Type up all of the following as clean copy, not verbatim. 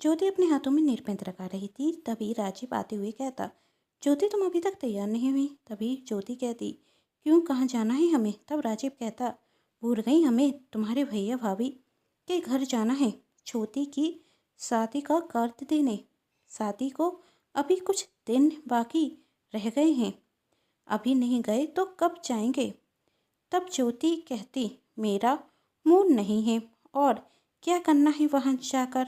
ज्योति अपने हाथों में नीलपेंट लगा रही थी। तभी राजीव आते हुए कहता, ज्योति तुम अभी तक तैयार नहीं हुई। तभी ज्योति कहती, क्यों, कहाँ जाना है हमें? तब राजीव कहता, भूल गई, हमें तुम्हारे भैया भाभी के घर जाना है, ज्योति की शादी का कार्ड देने। शादी को अभी कुछ दिन बाकी रह गए हैं, अभी नहीं गए तो कब जाएंगे? तब ज्योति कहती, मेरा मूड नहीं है, और क्या करना है वहाँ जाकर?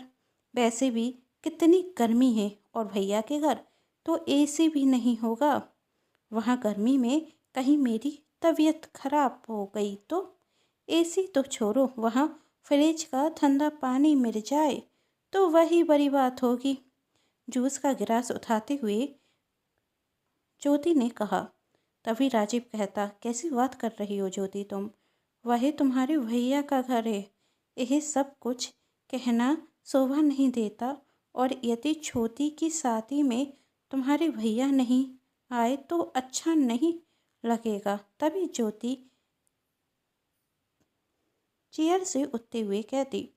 वैसे भी कितनी गर्मी है, और भैया के घर तो एसी भी नहीं होगा। वहाँ गर्मी में कहीं मेरी तबीयत खराब हो गई तो? एसी तो छोड़ो, वहाँ फ्रिज का ठंडा पानी मिल जाए तो वही बड़ी बात होगी। जूस का गिलास उठाते हुए ज्योति ने कहा। तभी राजीव कहता, कैसी बात कर रही हो ज्योति तुम? वही तुम्हारे भैया का घर है। यह सब कुछ कहना शोभा नहीं देता, और यदि छोटी की शादी में तुम्हारे भैया नहीं आए तो अच्छा नहीं लगेगा। तभी ज्योति चेयर से उठते हुए कहती,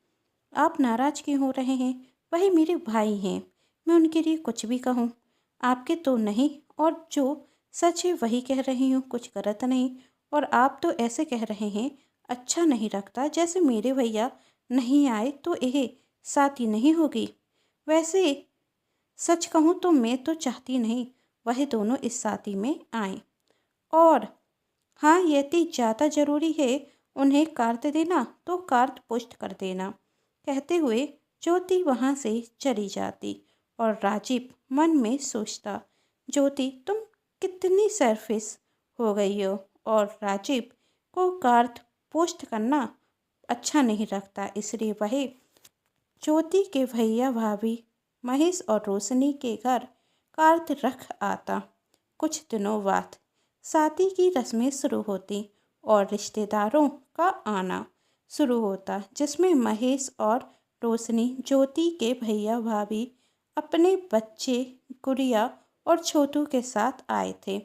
आप नाराज क्यों हो रहे हैं? वही मेरे भाई हैं, मैं उनके लिए कुछ भी कहूँ आपके तो नहीं, और जो सच है वही कह रही हूँ, कुछ गलत नहीं। और आप तो ऐसे कह रहे हैं, अच्छा नहीं लगता, जैसे मेरे भैया नहीं आए तो यह शादी नहीं होगी। वैसे सच कहूँ तो मैं तो चाहती नहीं वह दोनों इस शादी में आए, और हाँ, यदि ज़्यादा ज़रूरी है उन्हें कार्ड देना तो कार्ड पोस्ट कर देना। कहते हुए ज्योति वहाँ से चली जाती, और राजीव मन में सोचता, ज्योति तुम कितनी सेल्फिश हो गई हो, और राजीव को कार्ड पोस्ट करना अच्छा नहीं लगता, इसलिए वह ज्योति के भैया भाभी महेश और रोशनी के घर कार्ड रख आता। कुछ दिनों बाद शादी की रस्में शुरू होती, और रिश्तेदारों का आना शुरू होता, जिसमें महेश और रोशनी ज्योति के भैया भाभी अपने बच्चे गुड़िया और छोटू के साथ आए थे।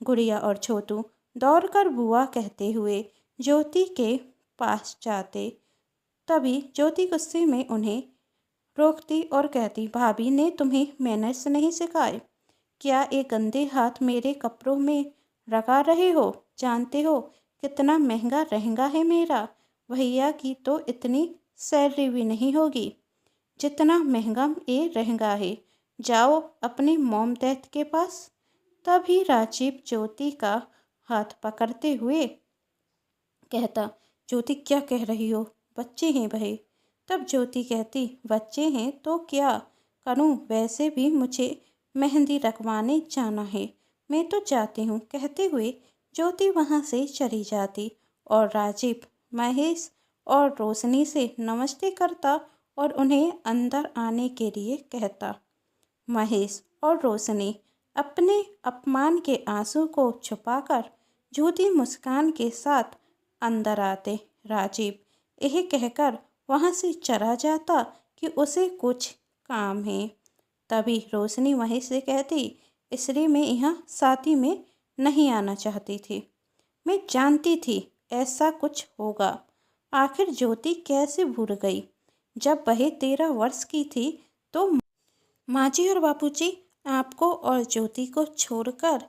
गुड़िया और छोटू दौड़कर बुआ कहते हुए ज्योति के पास जाते। तभी ज्योति गुस्से में उन्हें रोकती और कहती, भाभी ने तुम्हें मैनर्स नहीं सिखाए क्या? एक गंदे हाथ मेरे कपड़ों में लगा रहे हो? जानते हो कितना महंगा लहंगा है मेरा? भैया की तो इतनी सैलरी भी नहीं होगी जितना महंगा ये लहंगा है। जाओ अपने मॉम डैड के पास। तभी राजीव ज्योति का हाथ पकड़ते हुए कहता, ज्योति क्या कह रही हो? बच्चे हैं भाई। तब ज्योति कहती, बच्चे हैं तो क्या करूं? वैसे भी मुझे मेहंदी रखवाने जाना है, मैं तो जाती हूँ। कहते हुए ज्योति वहाँ से चली जाती, और राजीव महेश और रोशनी से नमस्ते करता और उन्हें अंदर आने के लिए कहता। महेश और रोशनी अपने अपमान के आंसू को छुपाकर झूठी मुस्कान के साथ अंदर आते। राजीव यह कहकर वहाँ से चला जाता कि उसे कुछ काम है। तभी रोशनी महेश से कहती, इसलिए मैं यहाँ शादी में नहीं आना चाहती थी, मैं जानती थी ऐसा कुछ होगा। आखिर ज्योति कैसे भूल गई? जब वह 13 वर्ष की थी तो माँ जी और बापूजी आपको और ज्योति को छोड़कर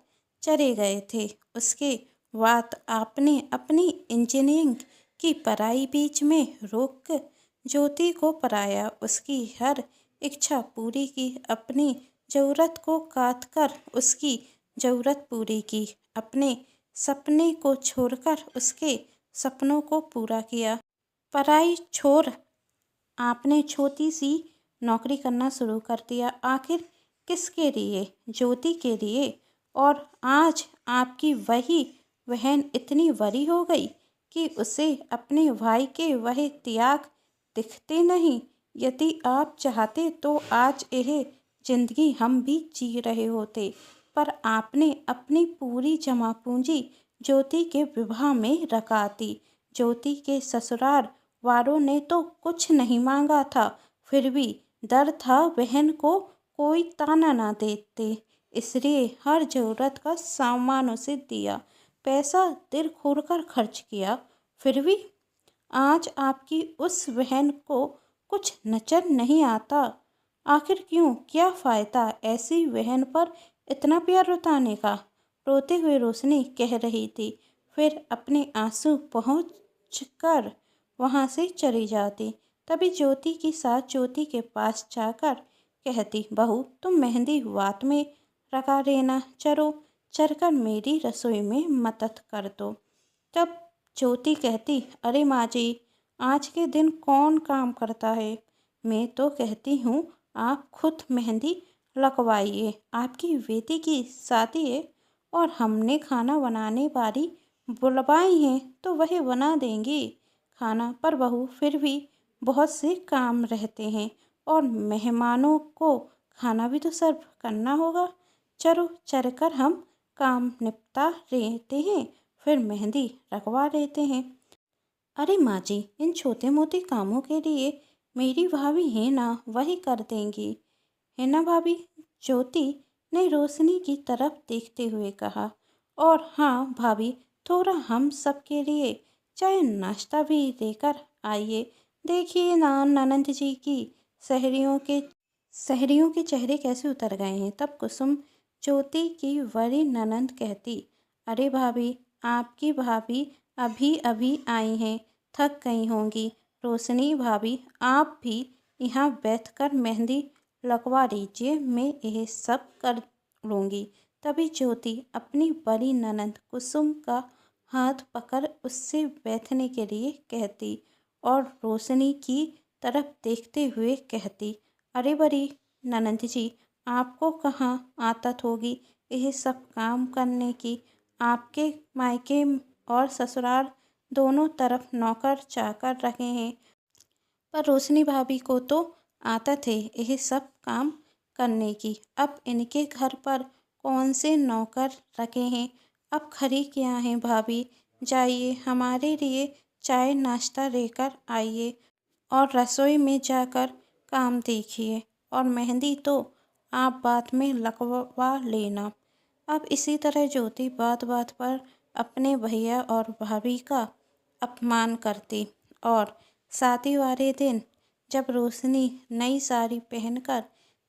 चले गए थे। उसके बाद आपने अपनी इंजीनियरिंग की पढ़ाई बीच में रोक ज्योति को पढ़ाया, उसकी हर इच्छा पूरी की, अपनी ज़रूरत को काट कर उसकी ज़रूरत पूरी की, अपने सपने को छोड़कर उसके सपनों को पूरा किया। पढ़ाई छोड़ आपने छोटी सी नौकरी करना शुरू कर दिया, आखिर किसके लिए? ज्योति के लिए। और आज आपकी वही बहन इतनी बड़ी हो गई कि उसे अपने भाई के वह त्याग दिखते नहीं। यदि आप चाहते तो आज यह जिंदगी हम भी जी रहे होते, पर आपने अपनी पूरी जमा पूंजी ज्योति के विवाह में रखा दी। ज्योति के ससुराल वालों ने तो कुछ नहीं मांगा था, फिर भी डर था बहन को कोई ताना ना देते, इसलिए हर ज़रूरत का सामान उसे दिया, पैसा दिल खोलकर खर्च किया। फिर भी आज आपकी उस बहन को कुछ नजर नहीं आता। आखिर क्यों, क्या फ़ायदा ऐसी बहन पर इतना प्यार उतारने का? रोते हुए रोशनी कह रही थी। फिर अपने आंसू पहुँच कर वहाँ से चली जाती। तभी ज्योति की सास ज्योति के पास जाकर कहती, बहू तुम मेहंदी वात में लगा देना, चलो चलकर मेरी रसोई में मदद कर दो। तब ज्योति कहती, अरे माँ जी, आज के दिन कौन काम करता है? मैं तो कहती हूँ आप खुद मेहंदी लगवाइए। आपकी बेटी की शादी है और हमने खाना बनाने वाली बुलवाई हैं तो वही बना देंगी खाना। पर बहू फिर भी बहुत से काम रहते हैं और मेहमानों को खाना भी तो सर्व करना होगा। चलो चलकर हम काम निपटा लेते हैं, फिर मेहंदी रखवा लेते हैं। अरे माँ जी, इन छोटे मोटे कामों के लिए मेरी भाभी है ना, वही कर देंगी, है ना भाभी? ज्योति ने रोशनी की तरफ देखते हुए कहा। और हाँ भाभी, थोड़ा हम सब के लिए चाय नाश्ता भी लेकर आइए। देखिए ना ननंद जी की शहरियों के चेहरे कैसे उतर गए हैं। तब कुसुम ज्योति की बड़ी ननंद कहती, अरे भाभी, आपकी भाभी अभी अभी आई हैं, थक गई होंगी। रोशनी भाभी, आप भी यहाँ बैठकर मेहंदी लगवा लीजिए, मैं यह सब कर लूँगी। तभी ज्योति अपनी बड़ी ननंद कुसुम का हाथ पकड़ उससे बैठने के लिए कहती और रोशनी की तरफ देखते हुए कहती, अरे बड़ी ननंद जी, आपको कहाँ आदत होगी यह सब काम करने की? आपके मायके और ससुराल दोनों तरफ नौकर चाकर रखे हैं, पर रोशनी भाभी को तो आदत है यह सब काम करने की। अब इनके घर पर कौन से नौकर रखे हैं? अब खरी क्या है भाभी? जाइए हमारे लिए चाय नाश्ता लेकर आइए और रसोई में जाकर काम देखिए, और मेहंदी तो आप बाद में लगवा लेना। अब इसी तरह ज्योति बात बात पर अपने भैया और भाभी का अपमान करती। और शादी वाले दिन जब रोशनी नई साड़ी पहनकर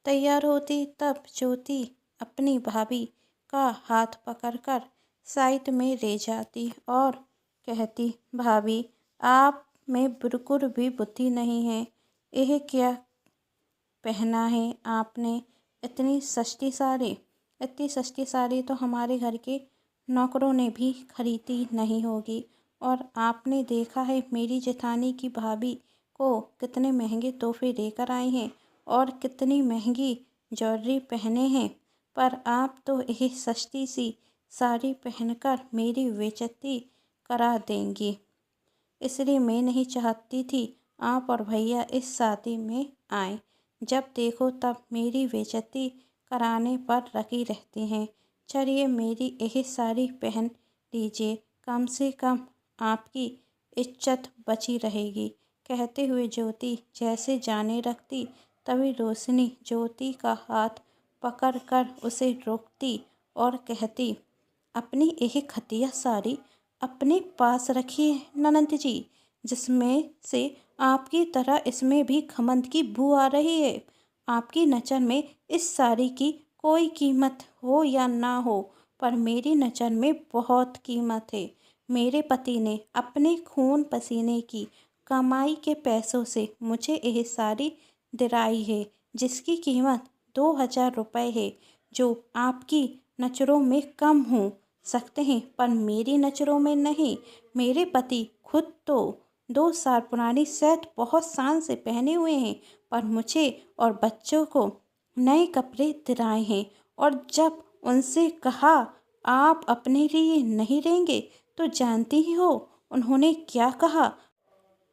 तैयार होती, तब ज्योति अपनी भाभी का हाथ पकड़कर साइड में ले जाती और कहती, भाभी आप में बिल्कुल भी बुद्धि नहीं है, यह क्या पहना है आपने? इतनी सस्ती साड़ी तो हमारे घर के नौकरों ने भी खरीदी नहीं होगी। और आपने देखा है मेरी जेठानी की भाभी को कितने महंगे तोहफे लेकर आए हैं और कितनी महंगी ज्वेलरी पहने हैं, पर आप तो यह सस्ती सी साड़ी पहनकर मेरी बेइज्जती करा देंगी। इसलिए मैं नहीं चाहती थी आप और भैया इस शादी में आए। जब देखो तब मेरी बेइज्जती कराने पर लगी रहती हैं। चलिए मेरी यही साड़ी पहन लीजिए, कम से कम आपकी इज्जत बची रहेगी। कहते हुए ज्योति जैसे जाने लगती, तभी रोशनी ज्योति का हाथ पकड़कर उसे रोकती और कहती, अपनी यह खटिया साड़ी अपने पास रखिए ननंद जी, जिसमें से आपकी तरह इसमें भी घमंड की बू आ रही है। आपकी नज़र में इस साड़ी की कोई कीमत हो या ना हो, पर मेरी नज़र में बहुत कीमत है। मेरे पति ने अपने खून पसीने की कमाई के पैसों से मुझे यह साड़ी दिलाई है, जिसकी कीमत 2000 रुपये है, जो आपकी नज़रों में कम हो सकते हैं पर मेरी नज़रों में नहीं। मेरे पति खुद तो 2 साल पुरानी शर्ट बहुत शान से पहने हुए हैं, पर मुझे और बच्चों को नए कपड़े दिलाए हैं। और जब उनसे कहा आप अपने लिए नहीं लेंगे, तो जानती ही हो उन्होंने क्या कहा?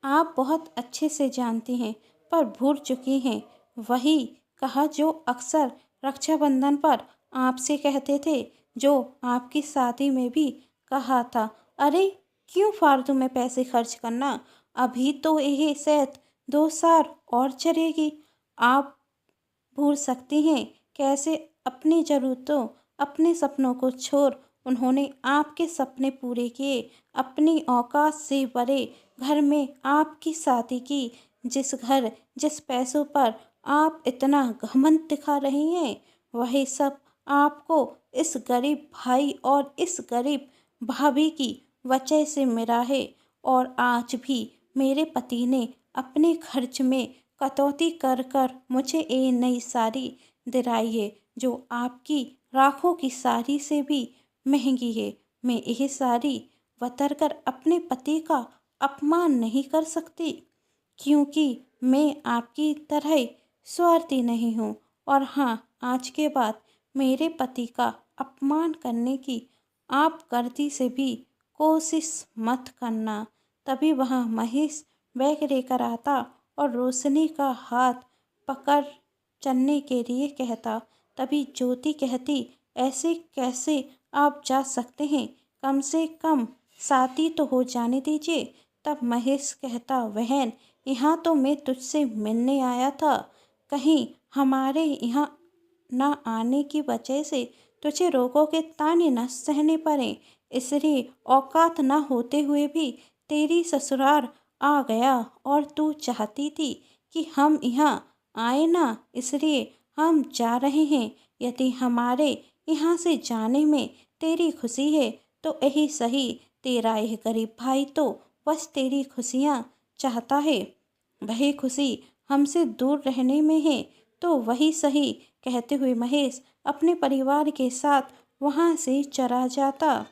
आप बहुत अच्छे से जानती हैं, पर भूल चुकी हैं। वही कहा जो अक्सर रक्षाबंधन पर आपसे कहते थे, जो आपकी शादी में भी कहा था। अरे क्यों फालतू में पैसे खर्च करना? अभी तो यह शायद 2 साल और चलेगी। आप भूल सकती हैं कैसे अपनी ज़रूरतों, अपने सपनों को छोड़ उन्होंने आपके सपने पूरे किए। अपनी औकात से बड़े घर में आपकी शादी की, जिस पैसों पर आप इतना घमंड दिखा रही हैं, वही सब आपको इस गरीब भाई और इस गरीब भाभी की वजह से मिला है। और आज भी मेरे पति ने अपने खर्च में कटौती कर कर मुझे ये नई साड़ी दिलाई है, जो आपकी राखों की साड़ी से भी महंगी है। मैं यह साड़ी बतर कर अपने पति का अपमान नहीं कर सकती, क्योंकि मैं आपकी तरह स्वार्थी नहीं हूँ। और हाँ, आज के बाद मेरे पति का अपमान करने की आप गलती से भी कोशिश मत करना। तभी वहाँ महेश बैग लेकर आता और रोशनी का हाथ पकड़ चलने के लिए कहता। तभी ज्योति कहती, ऐसे कैसे आप जा सकते हैं, कम से कम शादी तो हो जाने दीजिए। तब महेश कहता, बहन, यहाँ तो मैं तुझसे मिलने आया था, कहीं हमारे यहाँ ना आने की वजह से तुझे रोगों के ताने न सहने पड़े, इसलिए औकात न होते हुए भी तेरी ससुराल आ गया। और तू चाहती थी कि हम यहाँ आए ना, इसलिए हम जा रहे हैं। यदि हमारे यहाँ से जाने में तेरी खुशी है तो यही सही, तेरा यह गरीब भाई तो बस तेरी खुशियाँ चाहता है, वही खुशी हमसे दूर रहने में है तो वही सही। कहते हुए महेश अपने परिवार के साथ वहाँ से चला जाता।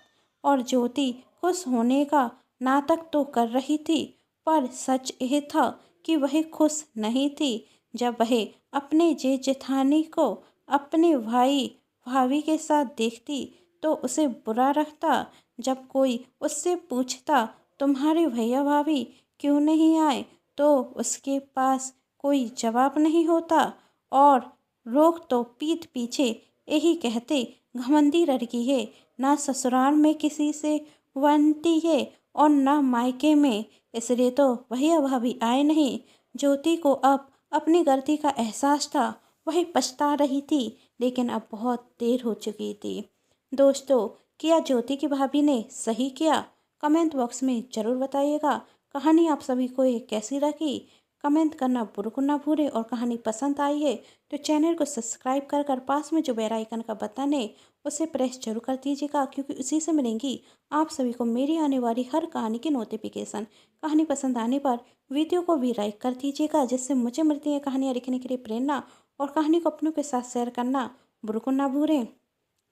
और ज्योति खुश होने का नाटक तो कर रही थी, पर सच यह था कि वह खुश नहीं थी। जब वह अपने जेठानी को अपने भाई भाभी के साथ देखती तो उसे बुरा लगता। जब कोई उससे पूछता, तुम्हारे भैया भाभी क्यों नहीं आए, तो उसके पास कोई जवाब नहीं होता। और लोग तो पीठ पीछे यही कहते, घमंडी लड़की है, ना ससुराल में किसी से बनती है और ना मायके में, इसलिए तो भैया भाभी आए नहीं। ज्योति को अब अपनी गलती का एहसास था, वह पछता रही थी, लेकिन अब बहुत देर हो चुकी थी। दोस्तों, क्या ज्योति की भाभी ने सही किया? कमेंट बॉक्स में ज़रूर बताइएगा। कहानी आप सभी को ये कैसी लगी, कमेंट करना बिल्कुल ना भूलें। और कहानी पसंद आई है तो चैनल को सब्सक्राइब कर पास में जो बेल आइकन का बटन है उसे प्रेस जरूर कर दीजिएगा, क्योंकि उसी से मिलेंगी आप सभी को मेरी आने वाली हर कहानी की नोटिफिकेशन। कहानी पसंद आने पर वीडियो को भी लाइक कर दीजिएगा, जिससे मुझे मिलती है कहानियाँ लिखने के लिए प्रेरणा। और कहानी को अपनों के साथ शेयर करना बिल्कुल ना भूलें।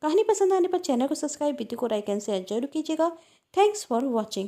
कहानी पसंद आने पर चैनल को सब्सक्राइब, वीडियो को लाइक एंड शेयर जरूर कीजिएगा। Thanks for watching.